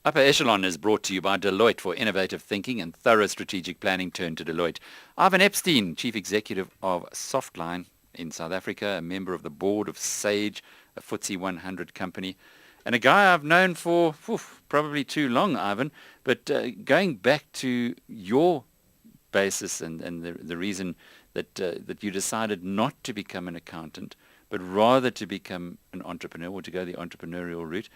Upper Echelon is brought to you by Deloitte for innovative thinking and thorough strategic planning. Turn to Deloitte. Ivan Epstein, Chief Executive of Softline in South Africa, a member of the board of Sage, a FTSE 100 company, and a guy I've known for probably too long, Ivan. But going back to your basis and the reason that you decided not to become an accountant, but rather to become an entrepreneur or to go the entrepreneurial route.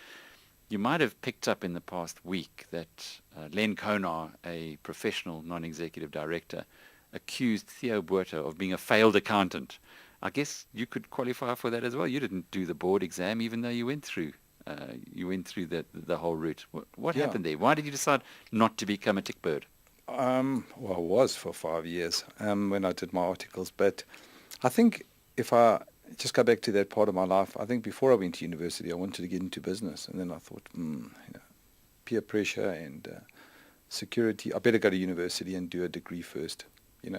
You might have picked up in the past week that Len Konar, a professional non-executive director, accused Theo Buerta of being a failed accountant. I guess you could qualify for that as well. You didn't do the board exam, even though you went through the whole route. What Yeah. happened there? Why did you decide not to become a tick bird? Well, I was for 5 years when I did my articles, but I think if I just go back to that part of my life, I think before I went to university, I wanted to get into business, and then I thought, peer pressure and security, I better go to university and do a degree first,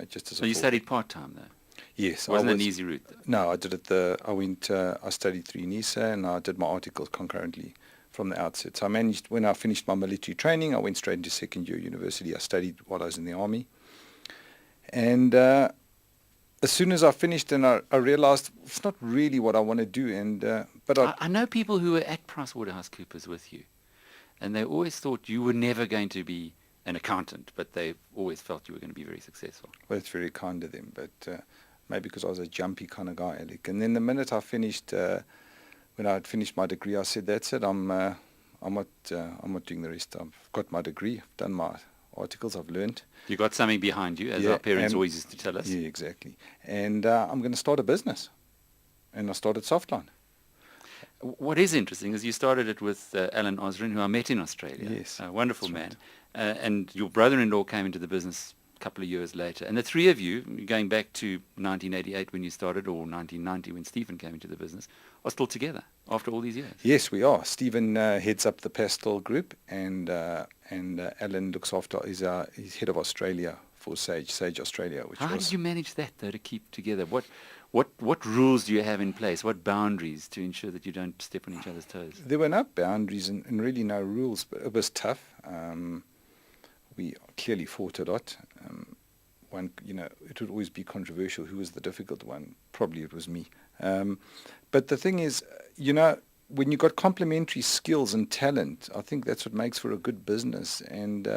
just as So a you thought. studied part-time, though? Yes, It wasn't an easy route, though. No, I did it. I studied through NISA, and I did my articles concurrently from the outset. So I managed, when I finished my military training, I went straight into second year university. I studied while I was in the army. And as soon as I finished, and I realized it's not really what I want to do. But I know people who were at PricewaterhouseCoopers with you, and they always thought you were never going to be an accountant, but they always felt you were going to be very successful. well, it's very kind of them, but maybe because I was a jumpy kind of guy, Alec. And then the minute I finished, when I had finished my degree, I said, "That's it. I'm not doing the rest. I've got my degree. I've done my articles. I've learned. You got something behind you, as Yeah, our parents and- always used to tell us. Yeah, exactly. And I'm going to start a business." And I started Softline. What is interesting is you started it with Alan Osrin, who I met in Australia. Yes, A wonderful that's man. And your brother-in-law came into the business a couple of years later. And the three of you, going back to 1988 when you started, or 1990 when Stephen came into the business, are still together after all these years. Yes, we are. Stephen heads up the Pastel Group, and Alan looks after. He's head of Australia for Sage Australia, which How was. did you manage that, though, to keep together? What rules do you have in place? What boundaries to ensure that you don't step on each other's toes? There were no boundaries and really no rules, but it was tough. We clearly fought a lot. It would always be controversial. Who was the difficult one? Probably it was me. But the thing is, when you've got complementary skills and talent, I think that's what makes for a good business. And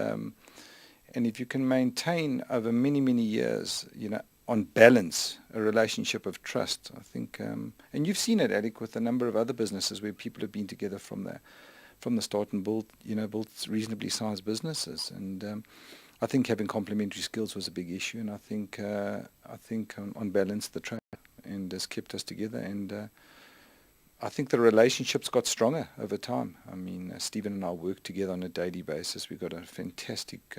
if you can maintain over many, many years, on balance, a relationship of trust, I think, and you've seen it, Alec, with a number of other businesses where people have been together from the start and built reasonably sized businesses. And I think having complementary skills was a big issue, and I think on balance the trust and has kept us together. And I think the relationships got stronger over time. I mean, Stephen and I work together on a daily basis. We've got a fantastic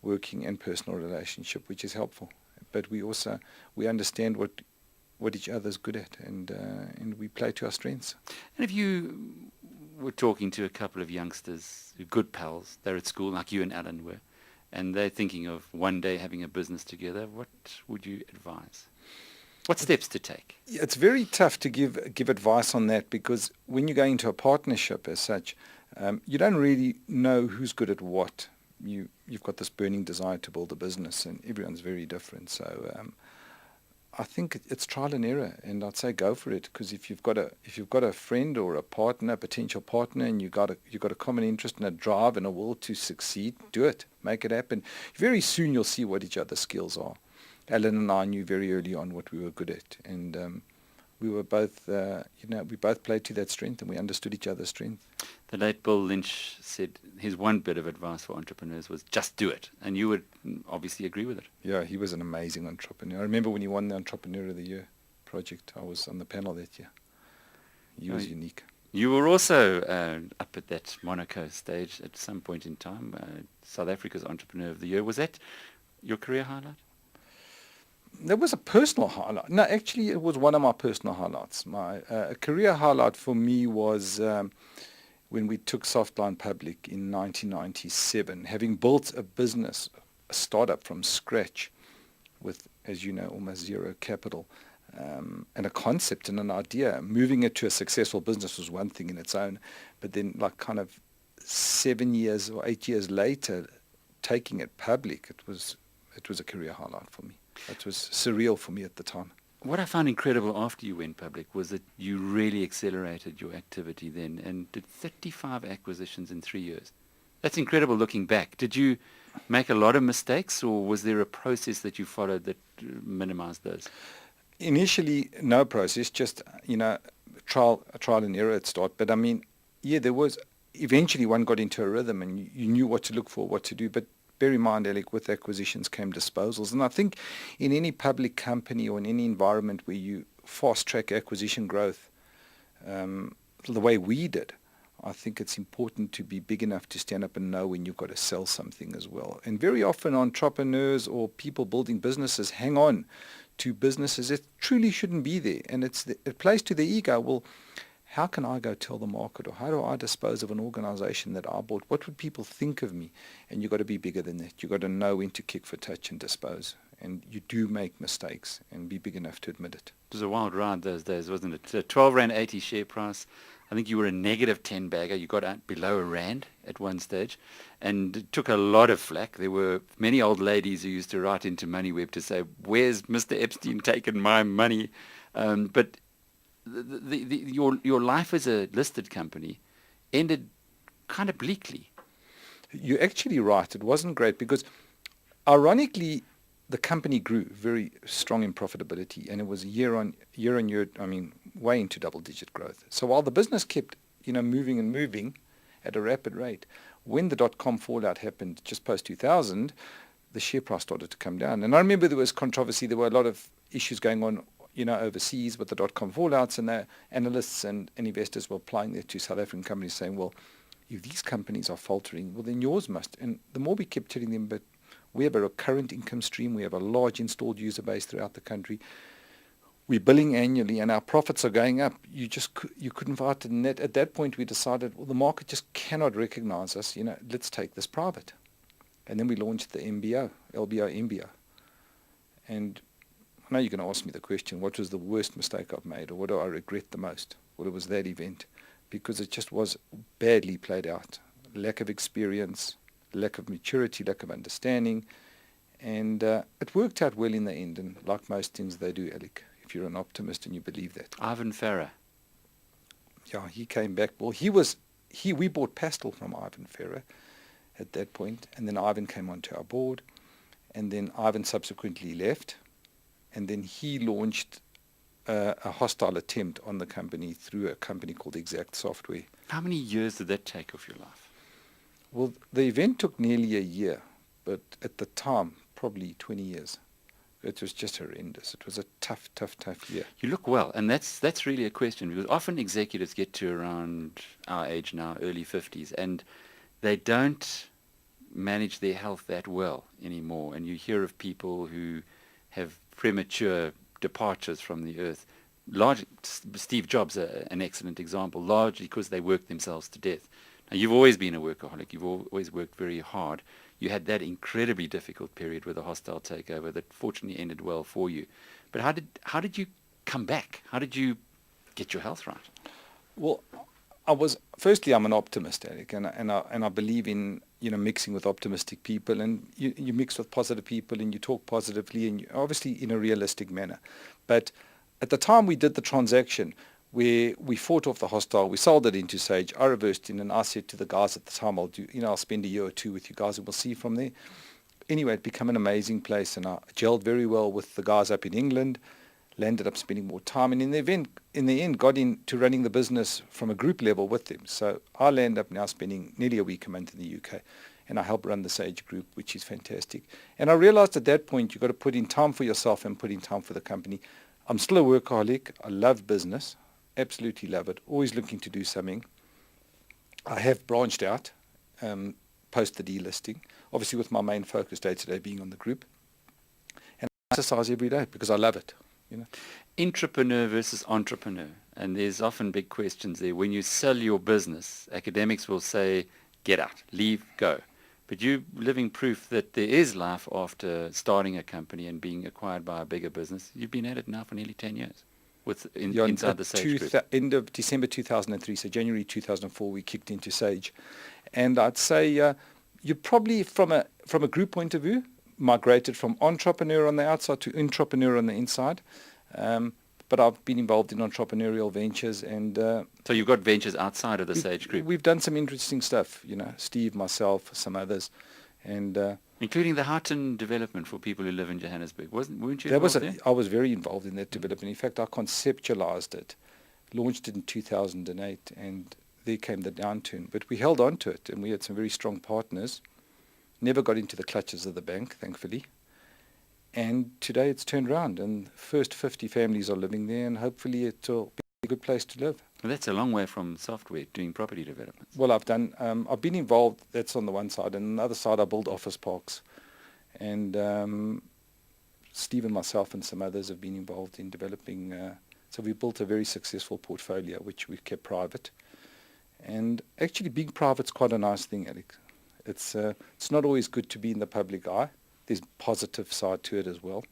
working and personal relationship, which is helpful. But we understand what each other's good at, and we play to our strengths. And if you were talking to a couple of youngsters, good pals, they're at school like you and Alan were, and they're thinking of one day having a business together, what would you advise? What steps to take? It's very tough to give advice on that, because when you go into a partnership as such, you don't really know who's good at what. You've got this burning desire to build a business, and everyone's very different. So I think it's trial and error, and I'd say go for it, because if you've got a friend or a partner, a potential partner, and you've got a common interest and a drive and a will to succeed, do it, make it happen. Very soon you'll see what each other's skills are. Alan and I knew very early on what we were good at, and we were both, we both played to that strength, and we understood each other's strength. The late Bill Lynch said his one bit of advice for entrepreneurs was just do it, and you would obviously agree with it. Yeah, he was an amazing entrepreneur. I remember when he won the Entrepreneur of the Year project. I was on the panel that year. He was unique. You were also up at that Monaco stage at some point in time, South Africa's Entrepreneur of the Year. Was that your career highlight? There was a personal highlight. No, actually, it was one of my personal highlights. My career highlight for me was when we took Softline public in 1997, having built a business, a startup from scratch with, as you know, almost zero capital, and a concept and an idea. Moving it to a successful business was one thing in its own, but then kind of 7 years or 8 years later, taking it public, it was a career highlight for me. It was surreal for me at the time. What I found incredible after you went public was that you really accelerated your activity then and did 35 acquisitions in 3 years. That's incredible looking back. Did you make a lot of mistakes, or was there a process that you followed that minimized those? Initially, no process, just, trial and error at start. But I mean, yeah, there was, eventually one got into a rhythm and you knew what to look for, what to do. But bear in mind, Alec, with acquisitions came disposals. And I think in any public company or in any environment where you fast-track acquisition growth, the way we did, I think it's important to be big enough to stand up and know when you've got to sell something as well. And very often entrepreneurs or people building businesses hang on to businesses that truly shouldn't be there. And it plays to their ego. Well, how can I go tell the market, or how do I dispose of an organization that I bought? What would people think of me? And you've got to be bigger than that. You've got to know when to kick for touch and dispose. And you do make mistakes, and be big enough to admit it. It was a wild ride those days, wasn't it? So 12 Rand 80 share price. I think you were a negative 10 bagger. You got out below a rand at one stage, and it took a lot of flack. There were many old ladies who used to write into MoneyWeb to say, "Where's Mr. Epstein taken my money?" But your life as a listed company ended kind of bleakly. You're actually right. It wasn't great because, ironically, the company grew very strong in profitability, and it was year on year, I mean, way into double-digit growth. So while the business kept, moving and moving at a rapid rate, when the dot-com fallout happened just post-2000, the share price started to come down. And I remember there was controversy. There were a lot of issues going on, overseas with the dot-com fallouts, and the analysts and investors were applying that to South African companies, saying, well, if these companies are faltering, well, then yours must. And the more we kept telling them, but we have a recurrent income stream. We have a large installed user base throughout the country. We're billing annually, and our profits are going up. You couldn't fight it. And at that point, we decided, well, the market just cannot recognize us. Let's take this private. And then we launched the LBO. And I know you're going to ask me the question, what was the worst mistake I've made, or what do I regret the most? Well, it was that event, because it just was badly played out. Lack of experience, lack of maturity, lack of understanding, and it worked out well in the end. And like most things, they do, Alec, if you're an optimist and you believe that. Ivan Farah. Yeah, he came back. Well, we bought Pastel from Ivan Farah at that point, and then Ivan came onto our board, and then Ivan subsequently left, and then he launched a hostile attempt on the company through a company called Exact Software. How many years did that take off your life? Well, the event took nearly a year, but at the time, probably 20 years. It was just horrendous. It was a tough year. You look well, and that's really a question, because often executives get to around our age now, early 50s, and they don't manage their health that well anymore. And you hear of people who have premature departures from the earth. Steve Jobs, an excellent example, largely because they work themselves to death. Now, you've always been a workaholic. You've always worked very hard. You had that incredibly difficult period with a hostile takeover that fortunately ended well for you. But how did you come back? How did you get your health right? Well, firstly, I'm an optimist, Eric, and I believe in mixing with optimistic people, and you mix with positive people, and you talk positively, and obviously in a realistic manner. But at the time we did the transaction, where we fought off the hostile, we sold it into Sage. I reversed in, and I said to the guys at the time, I'll spend a year or two with you guys, and we'll see from there. Anyway, it became an amazing place, and I gelled very well with the guys up in England. Landed up spending more time, and in the end, got into running the business from a group level with them. So I land up now spending nearly a week a month in the UK, and I help run the Sage Group, which is fantastic. And I realized at that point, you've got to put in time for yourself and put in time for the company. I'm still a workaholic. I love business. Absolutely love it. Always looking to do something. I have branched out post the delisting, obviously with my main focus day-to-day being on the group. And I exercise every day because I love it. Intrapreneur versus entrepreneur. And there's often big questions there. When you sell your business, academics will say, get out, leave, go. But you're living proof that there is life after starting a company and being acquired by a bigger business. You've been at it now for nearly 10 years. inside the Sage Group? End of December 2003, so January 2004, we kicked into Sage. And I'd say you probably, from a group point of view, migrated from entrepreneur on the outside to intrapreneur on the inside. But I've been involved in entrepreneurial ventures, and So you've got ventures outside of the Sage Group? We've done some interesting stuff, Steve, myself, some others, and including the Houghton development for people who live in Johannesburg. Weren't you involved there? I was very involved in that development. In fact, I conceptualized it, launched it in 2008, and there came the downturn. But we held on to it, and we had some very strong partners. Never got into the clutches of the bank, thankfully. And today it's turned around, and the first 50 families are living there, and hopefully it'll be a good place to live. Well, that's a long way from software, doing property developments. Well, I've been involved, that's on the one side, and on the other side I build office parks. And Steve and myself and some others have been involved in developing, so we built a very successful portfolio, which we've kept private. And actually being private's quite a nice thing, Alex. It's not always good to be in the public eye. There's positive side to it as well.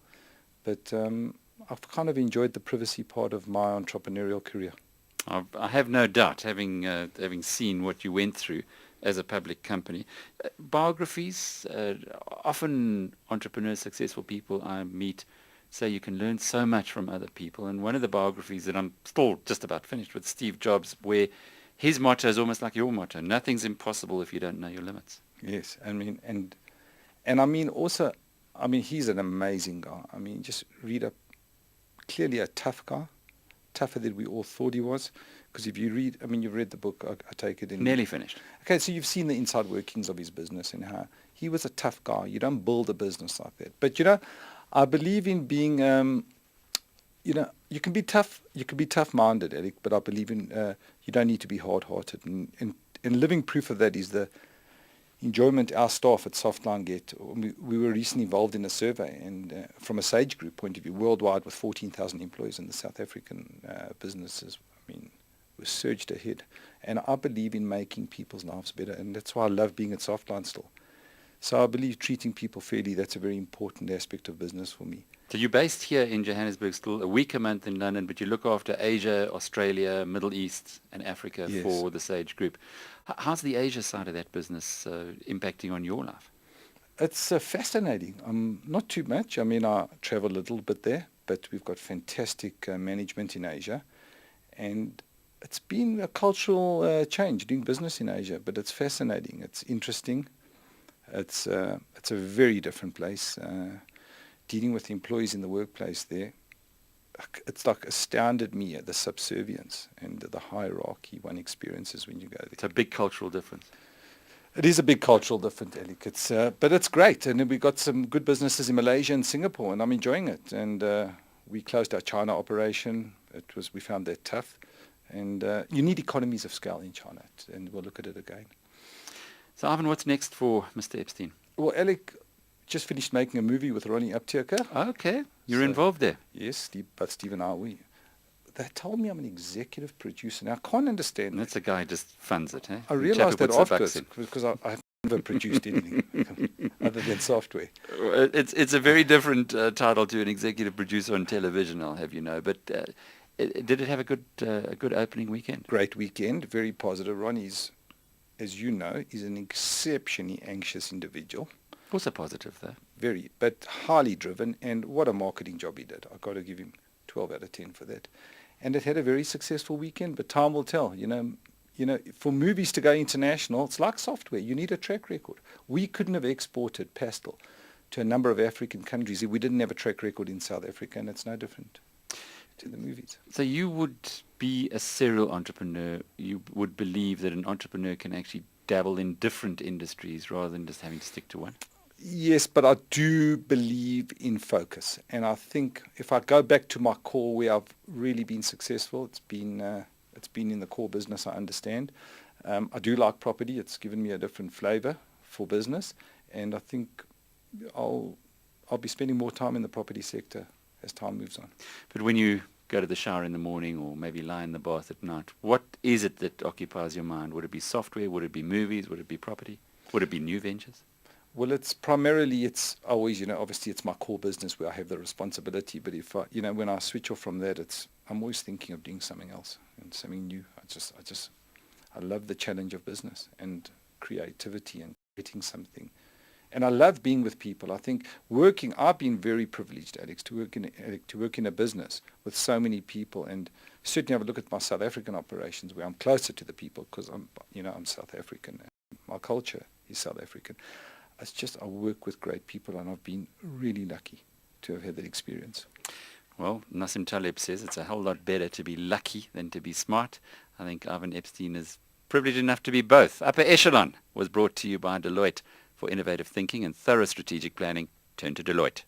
But I've kind of enjoyed the privacy part of my entrepreneurial career. I have no doubt, having seen what you went through as a public company. Biographies, often entrepreneurs, successful people I meet say you can learn so much from other people. And one of the biographies that I'm still just about finished with, Steve Jobs, where his motto is almost like your motto: nothing's impossible if you don't know your limits. Yes, and he's an amazing guy. Just read up, clearly a tough guy, tougher than we all thought he was. Because if you read, you've read the book, I take it. Nearly finished. Okay, so you've seen the inside workings of his business and how he was a tough guy. You don't build a business like that. But, I believe in being, you can be tough, you can be tough-minded, Eric, but I believe in, you don't need to be hard-hearted. And living proof of that is the enjoyment our staff at Softline get. We were recently involved in a survey, and from a Sage Group point of view, worldwide with 14,000 employees in the South African businesses, we're surged ahead. And I believe in making people's lives better, and that's why I love being at Softline still. So I believe treating people fairly, that's a very important aspect of business for me. So you're based here in Johannesburg still, a week a month in London, but you look after Asia, Australia, Middle East and Africa. Yes. For the Sage Group. How's the Asia side of that business impacting on your life? It's fascinating. Not too much. I travel a little bit there, but we've got fantastic management in Asia. And it's been a cultural change doing business in Asia, but it's fascinating. It's interesting. It's a very different place. Dealing with employees in the workplace there, it's like astounded me at the subservience and the hierarchy one experiences when you go there. It's a big cultural difference. It is a big cultural difference, Alec. But it's great. And then we got some good businesses in Malaysia and Singapore, and I'm enjoying it. And we closed our China operation. We found that tough. And you need economies of scale in China, and we'll look at it again. So, Ivan, what's next for Mr. Epstein? Well, Alec just finished making a movie with Ronnie Uptaker. Okay, you're involved there. Yes, but Steve and I, they told me I'm an executive producer. Now, I can't understand that. That's a guy who just funds it, eh? I realized that afterwards, because I've never produced anything other than software. It's a very different title to an executive producer on television, I'll have you know. But did it have a good opening weekend? Great weekend, very positive. Ronnie's, as you know, is an exceptionally anxious individual. Also positive, though. Very, but highly driven, and what a marketing job he did. I've got to give him 12 out of 10 for that. And it had a very successful weekend, but time will tell. For movies to go international, it's like software. You need a track record. We couldn't have exported Pastel to a number of African countries if we didn't have a track record in South Africa, and it's no different to the movies. So you would be a serial entrepreneur. You would believe that an entrepreneur can actually dabble in different industries rather than just having to stick to one? Yes, but I do believe in focus. And I think if I go back to my core where I've really been successful, it's been in the core business I understand. I do like property. It's given me a different flavor for business. And I think I'll be spending more time in the property sector as time moves on. But when you go to the shower in the morning or maybe lie in the bath at night, what is it that occupies your mind? Would it be software? Would it be movies? Would it be property? Would it be new ventures? Well, it's primarily, it's always, obviously it's my core business where I have the responsibility. But if when I switch off from that, I'm always thinking of doing something else and something new. I love the challenge of business and creativity and creating something. And I love being with people. I think I've been very privileged, Alex, to work in a business with so many people, and certainly have a look at my South African operations where I'm closer to the people because I'm South African. My culture is South African. It's just I work with great people, and I've been really lucky to have had that experience. Well, Nassim Taleb says it's a whole lot better to be lucky than to be smart. I think Ivan Epstein is privileged enough to be both. Upper Echelon was brought to you by Deloitte. For innovative thinking and thorough strategic planning, turn to Deloitte.